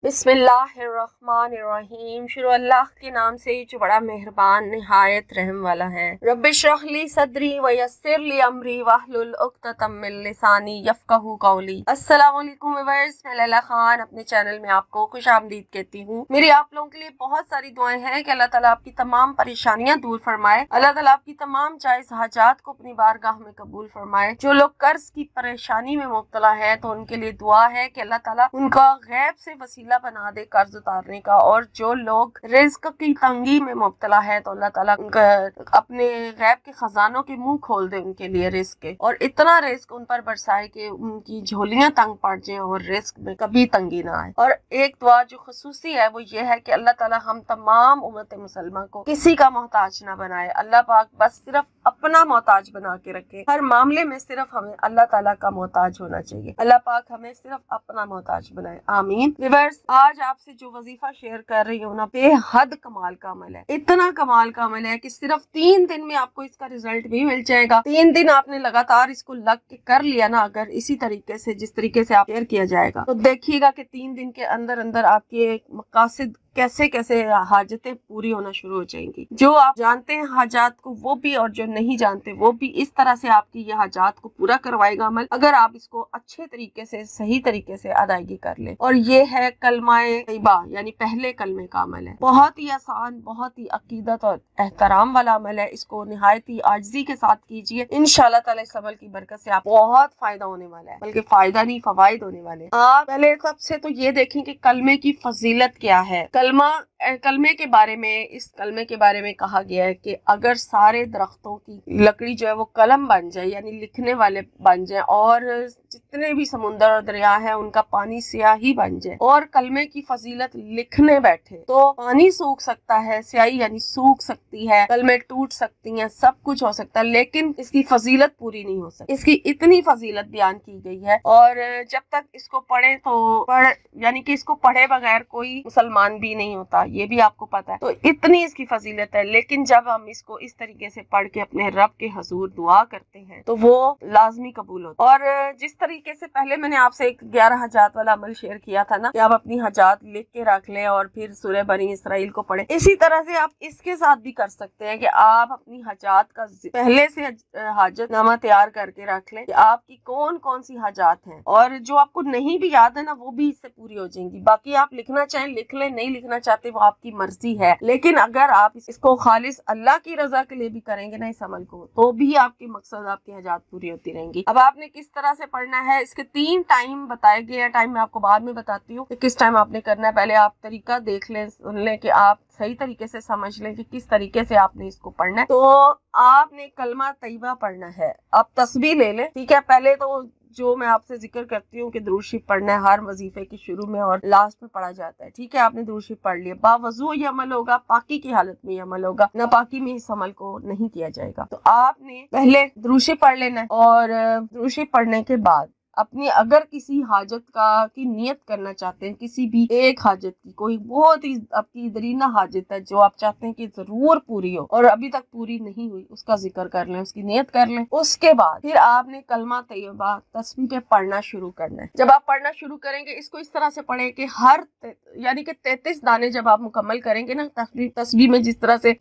बिस्मिल्लाहिर्रहमानिर्रहीम। शुरू अल्लाह के नाम से जो बड़ा मेहरबान निहायत रहम वाला है। रब्बिश्रहली सदरी वयस्सिरली अमरी वहलुल उक़्दतम मिन लिसानी यफ़क़हू क़ौली। अस्सलामु अलैकुम व्यूअर्स, मैं लैला खान अपने चैनल में आपको खुशामदीद कहती हूँ। मेरी आप लोगों के लिए बहुत सारी दुआएं हैं कि अल्लाह ताला आपकी तमाम परेशानियां दूर फरमाए, अल्लाह ताला आपकी तमाम जायज़ हाजात को अपनी बारगाह में कबूल फरमाए। जो लोग कर्ज की परेशानी में मुब्तला है तो उनके लिए दुआ है कि अल्लाह ताला उनका गैब से वसीला बना दे कर्ज उतारने का, और जो लोग रिज्क की तंगी में मुब्तला है तो अल्लाह ताला उनका अपने गैब के खजानों के मुंह खोल दे उनके लिए रिज्क के, और इतना रिज्क उन पर बरसाए कि उनकी झोलियां तंग पड़ जाए और रिज्क में कभी तंगी ना आए। और एक दुआ जो खुसूसी है वो ये है कि अल्लाह ताला हम तमाम उम्मत मुसलमान को किसी का मोहताज ना बनाए। अल्लाह पाक बस सिर्फ अपना मोहताज बना के रखे। हर मामले में सिर्फ हमें अल्लाह ताला का मोहताज होना चाहिए। अल्लाह पाक हमें सिर्फ अपना मोहताज बनाए, आमीन। व्यूअर्स, आज आपसे जो वजीफा शेयर कर रही हूँ ना, बेहद कमाल का अमल है। इतना कमाल का अमल है कि सिर्फ 3 दिन में आपको इसका रिजल्ट भी मिल जाएगा। 3 दिन आपने लगातार इसको लग के कर लिया ना, अगर इसी तरीके से जिस तरीके से आप शेयर किया जाएगा तो देखिएगा कि 3 दिन के अंदर अंदर आपके मकासद कैसे कैसे हाजतें पूरी होना शुरू हो जाएंगी। जो आप जानते हैं हाजात को वो भी, और जो नहीं जानते वो भी, इस तरह से आपकी ये हाजात को पूरा करवाएगा अमल, अगर आप इसको अच्छे तरीके से सही तरीके से अदायगी कर ले। और ये है कलमाए तैयबा, यानी पहले कलमे का अमल है। बहुत ही आसान, बहुत ही अकीदत और एहतराम वाला अमल है। इसको निहायत ही आजिज़ी के साथ कीजिए। इंशाल्लाह ताला इस अमल की बरकत से आप बहुत फायदा होने वाला है, बल्कि फायदा नहीं फवाइद होने वाले। आप पहले सबसे तो ये देखें कि कलमे की फजीलत क्या है। कलमे के बारे में, इस कलमे के बारे में कहा गया है कि अगर सारे दरख्तों की लकड़ी जो है वो कलम बन जाए, यानी लिखने वाले बन जाए, और जितने भी समुंदर और दरिया है उनका पानी स्याही बन जाए, और कलमे की फजीलत लिखने बैठे तो पानी सूख सकता है, स्याही यानी सूख सकती है, कलमे टूट सकती हैं, सब कुछ हो सकता है, लेकिन इसकी फजीलत पूरी नहीं हो सकती। इसकी इतनी फजीलत बयान की गई है, और जब तक इसको पढ़े तो यानी कि इसको पढ़े बगैर कोई मुसलमान भी नहीं होता, ये भी आपको पता है। तो इतनी इसकी फजीलत है, लेकिन जब हम इसको इस तरीके से पढ़ के अपने रब के हुजूर दुआ करते हैं तो वो लाजमी कबूल होता है। और जिस तरीके से पहले मैंने आपसे एक 11 हजात वाला अमल शेयर किया था ना, कि आप अपनी हजात लिख के रख लें और फिर सूरह बनी इसराइल को पढ़े, इसी तरह से आप इसके साथ भी कर सकते हैं कि आप अपनी हजात का पहले से हाजतनामा तैयार करके रख लें कि आपकी कौन कौन सी हजात हैं, और जो आपको नहीं भी याद है ना वो भी इससे पूरी हो जाएंगी। बाकी आप लिखना चाहें लिख लें, नहीं लिखना चाहते वो आपकी मर्जी है, लेकिन अगर आप इसको खालिस अल्लाह की रजा के लिए भी करेंगे ना इस अमल को, तो भी आपके मकसद, आपकी हजात पूरी होती रहेंगी। अब आपने किस तरह से पढ़ना है, इसके 3 टाइम बताए गए हैं। टाइम मैं आपको बाद में बताती हूँ कि किस टाइम आपने करना है। पहले आप तरीका देख लें, सुन लें कि आप सही तरीके से समझ लें कि किस तरीके से आपने इसको पढ़ना है। तो आपने कलमा तैयबा पढ़ना है। आप तस्बीह ले लें, ठीक है। पहले तो जो मैं आपसे जिक्र करती हूँ कि दुरूद शरीफ पढ़ना है, हर वजीफे के शुरू में और लास्ट में पढ़ा जाता है, ठीक है। आपने दुरूद शरीफ पढ़ लिया, बावजू ये अमल होगा, पाकी की हालत में ये अमल होगा, ना पाकी में इस अमल को नहीं किया जाएगा। तो आपने पहले दुरूद शरीफ पढ़ लेना है, और दुरूद शरीफ पढ़ने के बाद अपनी अगर किसी हाजत की नियत करना चाहते हैं, किसी भी एक हाजत की, कोई बहुत ही आपकी दरीना हाजत है जो आप चाहते हैं कि जरूर पूरी हो और अभी तक पूरी नहीं हुई, उसका जिक्र कर लें, उसकी नियत कर लें। उसके बाद फिर आपने कलमा तैयबा तस्बीह पे पढ़ना शुरू करना है। जब आप पढ़ना शुरू करेंगे, इसको इस तरह से पढ़ें कि हर यानी कि 33 दाने जब आप मुकम्मल करेंगे ना, तस्बीह में जिस तरह से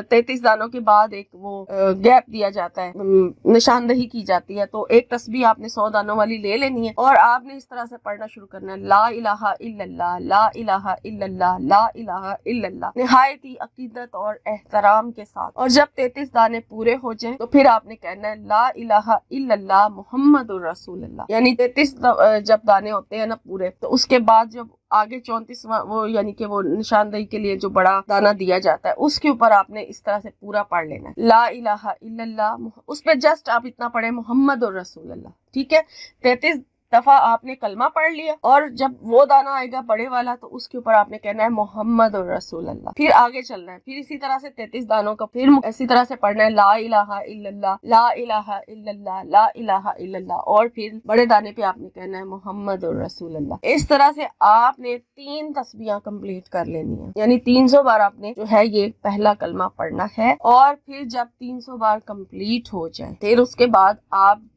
33 दानों के बाद एक वो गैप दिया जाता है, निशानदही की जाती है, तो एक तस्बीह आपने 100 दानों वाली ले लेनी है, और आपने इस तरह से पढ़ना शुरू करना है, ला इलाहा इल्लल्लाह, ला इलाहा इल्लल्लाह, ला इलाहा इल्लल्लाह, निहायत ही अकीदत और एहतराम के साथ। और जब 33 दाने पूरे हो जाएं तो फिर आपने कहना है ला इलाहा इल्लल्लाह मुहम्मदुर रसूलुल्लाह, यानी 33 जब दाने होते हैं ना पूरे, तो उसके बाद जब आगे 34वां वो यानी कि वो निशानदेही के लिए जो बड़ा दाना दिया जाता है, उसके ऊपर आपने इस तरह से पूरा पढ़ लेना है, ला इलाहा इल्लल्लाह। उस पे जस्ट आप इतना पढ़े मुहम्मदुर रसूलुल्लाह, ठीक है। 33 दफा आपने कलमा पढ़ लिया, और जब वो दाना आएगा बड़े वाला तो उसके ऊपर आपने कहना है मोहम्मद और रसूल अल्लाह। फिर आगे चलना है, फिर इसी तरह से 33 दानों का फिर इसी तरह से पढ़ना है, ला इलाहा इल्लल्लाह, ला इलाहा इल्लल्लाह, ला इलाहा इल्लल्लाह, और फिर बड़े दाने पे आपने कहना है मोहम्मद और रसूल अल्लाह। इस तरह से आपने 3 तस्बीहां कंप्लीट कर लेनी है, यानी 300 बार आपने जो है ये पहला कलमा पढ़ना है। और फिर जब 300 बार कंप्लीट हो जाए, फिर उसके बाद आप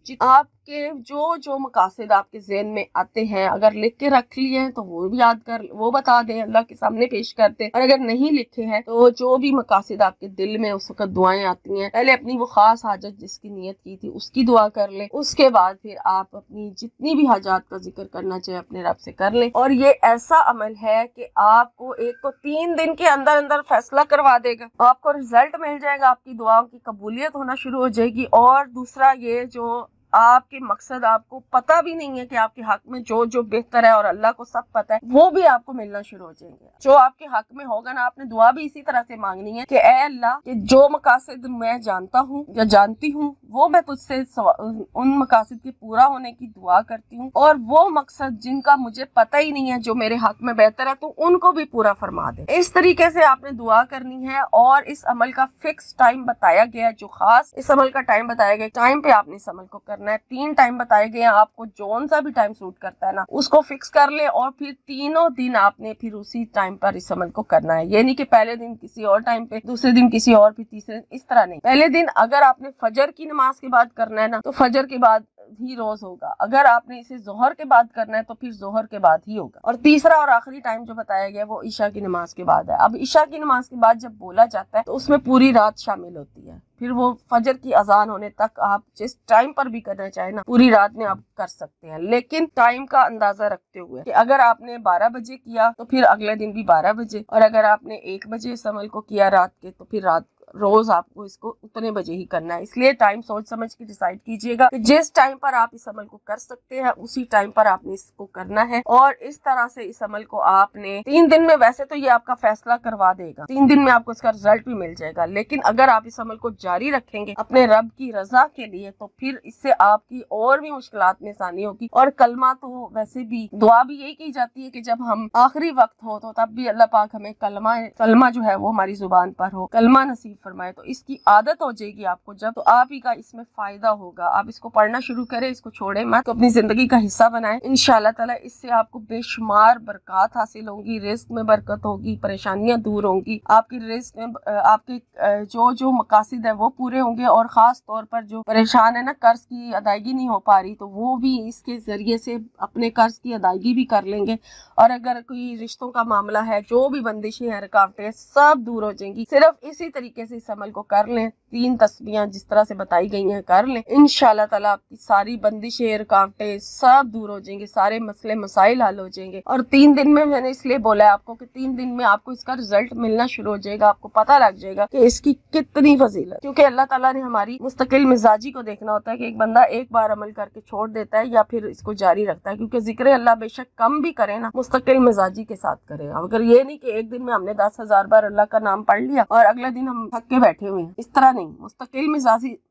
आपके जो जो मकासद आपके ज़हन में आते हैं, अगर लिख के रख लिए हैं तो वो भी याद कर, वो बता दें, अल्लाह के सामने पेश करते हैं। और अगर नहीं लिखे हैं तो जो भी मकासद आपके दिल में उस वक्त दुआएं आती हैं, पहले अपनी वो खास हाजत जिसकी नियत की थी उसकी दुआ कर लें। उसके बाद फिर आप अपनी जितनी भी हाजात का जिक्र करना चाहे अपने रब से कर लें। और ये ऐसा अमल है कि आपको एक तो 3 दिन के अंदर अंदर फैसला करवा देगा, आपको रिजल्ट मिल जाएगा, आपकी दुआओं की कबूलियत होना शुरू हो जाएगी। और दूसरा ये जो आपके मकसद आपको पता भी नहीं है कि आपके हक में जो जो बेहतर है और अल्लाह को सब पता है, वो भी आपको मिलना शुरू हो जाएंगे। जो आपके हक में होगा ना, आपने दुआ भी इसी तरह से मांगनी है कि ए अल्लाह, कि जो मकासद मैं जानता हूँ या जानती हूँ वो मैं तुझसे उन मकासद के पूरा होने की दुआ करती हूँ, और वो मकसद जिनका मुझे पता ही नहीं है जो मेरे हक में बेहतर है तो उनको भी पूरा फरमा दे। इस तरीके से आपने दुआ करनी है। और इस अमल का फिक्स टाइम बताया गया है, जो खास इस अमल का टाइम बताया गया, टाइम पे आपने इस अमल को करना है। 3 टाइम बताए गए हैं, आपको जोन सा भी टाइम सूट करता है ना उसको फिक्स कर ले, और फिर तीनों दिन आपने फिर उसी टाइम पर इस अमल को करना है। ये नहीं कि पहले दिन किसी और टाइम पे, दूसरे दिन किसी और, फिर तीसरे दिन, इस तरह नहीं। पहले दिन अगर आपने फजर की नमाज के बाद करना है ना तो फजर के बाद ही रोज होगा, अगर आपने इसे जोहर के बाद करना है तो फिर जोहर के बाद ही होगा। और तीसरा और आखिरी टाइम जो बताया गया वो ईशा की नमाज के बाद है। अब ईशा की नमाज के बाद जब बोला जाता है तो उसमें पूरी रात शामिल होती है, फिर वो फजर की अजान होने तक आप जिस टाइम पर भी करना चाहे ना पूरी रात में आप कर सकते हैं। लेकिन टाइम का अंदाजा रखते हुए कि अगर आपने 12 बजे किया तो फिर अगले दिन भी 12 बजे, और अगर आपने 1 बजे इस अमल को किया रात के तो फिर रात रोज आपको इसको उतने बजे ही करना है। इसलिए टाइम सोच समझ के डिसाइड कीजिएगा कि जिस टाइम पर आप इस अमल को कर सकते हैं उसी टाइम पर आपने इसको करना है। और इस तरह से इस अमल को आपने 3 दिन में, वैसे तो ये आपका फैसला करवा देगा, 3 दिन में आपको इसका रिजल्ट भी मिल जाएगा, लेकिन अगर आप इस अमल को जारी रखेंगे अपने रब की रजा के लिए तो फिर इससे आपकी और भी मुश्किलात में आसानी होगी। और कलमा तो वैसे भी दुआ भी यही की जाती है कि जब हम आखिरी वक्त हो तो तब भी अल्लाह पाक हमें कलमा जो है वो हमारी जुबान पर हो, कलमा नसीब फरमाए। तो इसकी आदत हो जाएगी आपको जब, तो आप ही का इसमें फायदा होगा। आप इसको पढ़ना शुरू करें, इसको छोड़े मत, तो अपनी जिंदगी का हिस्सा बनाएं। इंशाल्लाह ताला इससे आपको बेशुमार बरकत हासिल होंगी, रिस्क में बरकत होगी, परेशानियां दूर होंगी, आपकी रिस्क में आपके जो जो मकासद है वो पूरे होंगे। और खास तौर पर जो परेशान है ना, कर्ज की अदायगी नहीं हो पा रही, तो वो भी इसके जरिए से अपने कर्ज की अदायगी भी कर लेंगे। और अगर कोई रिश्तों का मामला है, जो भी बंदिशें हैं, रुकावटें, सब दूर हो जाएंगी। सिर्फ इसी तरीके से इस अमल को कर लें, 3 तस्बीहां जिस तरह से बताई गई हैं कर लें, इंशाल्लाह ताला आपकी सारी बंदिशें, रुकावटें सब दूर हो जाएंगे, सारे मसले मसाइल हल हो जाएंगे। और 3 दिन में, मैंने इसलिए बोला है आपको कि 3 दिन में आपको इसका रिजल्ट मिलना शुरू हो जाएगा, आपको पता लग जाएगा कि इसकी कितनी फजीलत। क्योंकि अल्लाह ताला ने हमारी मुस्तकिल मिजाजी को देखना होता है कि एक बंदा एक बार अमल करके छोड़ देता है या फिर इसको जारी रखता है। क्योंकि जिक्र अल्लाह बेशक कम भी करे ना, मुस्तकिल मिजाजी के साथ करे। अगर ये नहीं कि एक दिन में हमने 10,000 बार अल्लाह का नाम पढ़ लिया और अगले दिन हम थक के बैठे हुए हैं, इस तरह नहीं। मुस्तकिल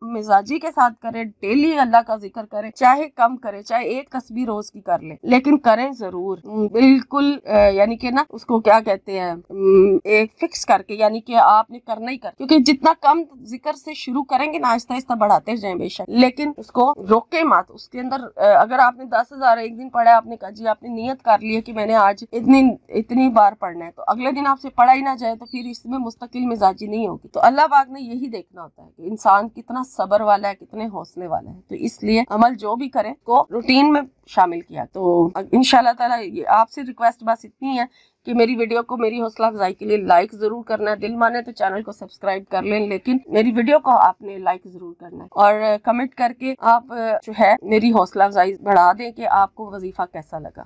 मिजाजी के साथ करें, डेली अल्लाह का जिक्र करें, चाहे कम करें, चाहे एक तस्बीह रोज की कर ले, लेकिन करें जरूर, बिल्कुल यानी कि ना उसको क्या कहते हैं, एक फिक्स करके, यानी कि आपने करना ही कर। क्योंकि जितना कम जिक्र से शुरू करेंगे ना, आहिस्ता आहिस्ता बढ़ाते जाएं बेशक, लेकिन उसको रोके मत। उसके अंदर अगर आपने 10,000 एक दिन पढ़ा, आपने कहा जी, आपने नियत कर लिया कि मैंने आज इतनी बार पढ़ना है, तो अगले दिन आपसे पढ़ा ही ना जाए तो फिर इसमें मुस्तकिल मिजाजी नहीं होगी। तो अल्लाह पाक ने यही देखना होता है कि इंसान कितना सब्र वाला है, कितने हौसले वाला है। तो इसलिए अमल जो भी करे को रूटीन में शामिल किया। तो इंशाल्लाह ताला आपसे रिक्वेस्ट बस इतनी है कि मेरी वीडियो को मेरी हौसला अफजाई के लिए लाइक जरूर करना है। दिल माने तो चैनल को सब्सक्राइब कर लें, लेकिन मेरी वीडियो को आपने लाइक जरूर करना है। और कमेंट करके आप जो है मेरी हौसला अफजाई बढ़ा दें कि आपको वजीफा कैसा लगा।